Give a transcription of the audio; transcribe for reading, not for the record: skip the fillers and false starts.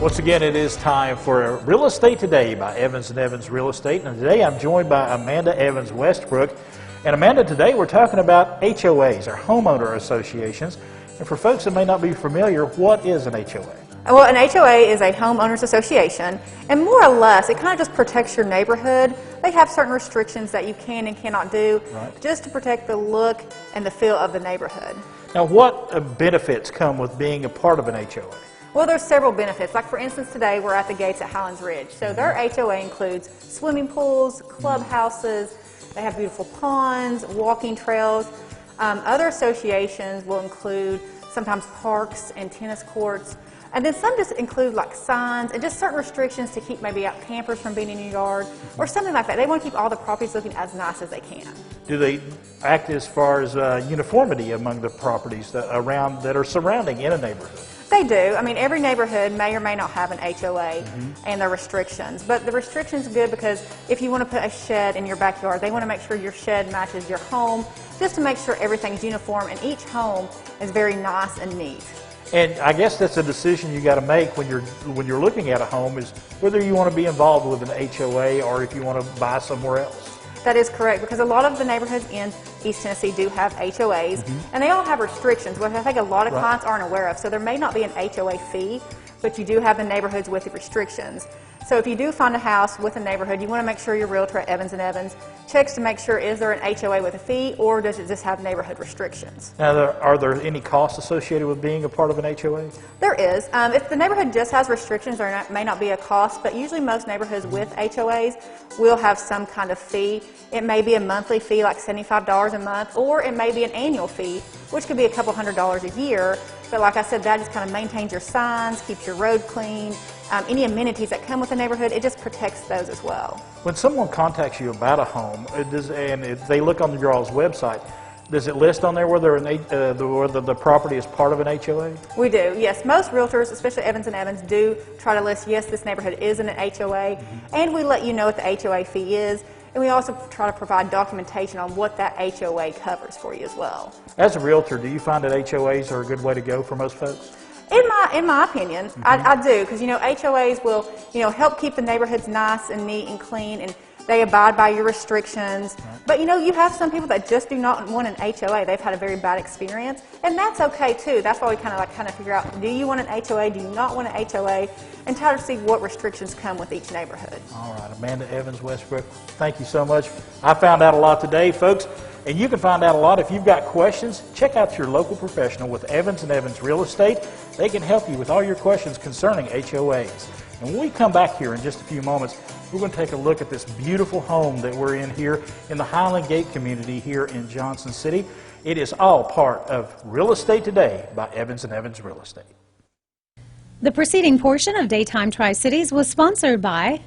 Once again, it is time for Real Estate Today by Evans and Evans Real Estate. And today I'm joined by Amanda Evans-Westbrook. And Amanda, today we're talking about HOAs, or homeowner associations. And for folks that may not be familiar, what is an HOA? Well, an HOA is a homeowners association, and more or less, it kind of just protects your neighborhood. They have certain restrictions that you can and cannot do, just to protect the look and the feel of the neighborhood. Now, what benefits come with being a part of an HOA? Well, there's several benefits. Like, for instance, today we're at the gates at Highlands Ridge. So their HOA includes swimming pools, clubhouses, they have beautiful ponds, walking trails. Other associations will include sometimes parks and tennis courts. And then some just include like signs and just certain restrictions to keep maybe out campers from being in your yard or something like that. They want to keep all the properties looking as nice as they can. Do they act as far as uniformity among the properties that are surrounding in a neighborhood? They do. I mean, every neighborhood may or may not have an HOA and their restrictions. But the restrictions are good because if you want to put a shed in your backyard, they want to make sure your shed matches your home, just to make sure everything's uniform and each home is very nice and neat. And I guess that's a decision you got to make when you're looking at a home, is whether you want to be involved with an HOA or if you want to buy somewhere else. That is correct, because a lot of the neighborhoods in East Tennessee do have HOAs, and they all have restrictions, which I think a lot of clients aren't aware of. So there may not be an HOA fee, but you do have the neighborhoods with the restrictions. So if you do find a house with a neighborhood, you want to make sure your realtor at Evans & Evans checks to make sure, is there an HOA with a fee, or does it just have neighborhood restrictions? Now, are there any costs associated with being a part of an HOA? There is. If the neighborhood just has restrictions, there may not be a cost, but usually most neighborhoods with HOAs will have some kind of fee. It may be a monthly fee, like $75 a month, or it may be an annual fee, which could be a couple $100s a year. But like I said, that just kind of maintains your signs, keeps your road clean. Any amenities that come with the neighborhood, it just protects those as well. When someone contacts you about a home, and if they look on your all's website, does it list on there whether the property is part of an HOA? We do, yes. Most realtors, especially Evans & Evans, do try to list, yes, this neighborhood is in an HOA, and we let you know what the HOA fee is, and we also try to provide documentation on what that HOA covers for you as well. As a realtor, do you find that HOAs are a good way to go for most folks? In my opinion, I do, because HOAs will help keep the neighborhoods nice and neat and clean, and they abide by your restrictions. But you have some people that just do not want an HOA. They've had a very bad experience, and that's okay too. That's why we kind of figure out, do you want an HOA, do you not want an HOA, and try to see what restrictions come with each neighborhood. All right, Amanda Evans-Westbrook, thank you so much. I found out a lot today, folks. And you can find out a lot. If you've got questions, check out your local professional with Evans & Evans Real Estate. They can help you with all your questions concerning HOAs. And when we come back here in just a few moments, we're going to take a look at this beautiful home that we're in here in the Highland Gate community here in Johnson City. It is all part of Real Estate Today by Evans & Evans Real Estate. The preceding portion of Daytime Tri-Cities was sponsored by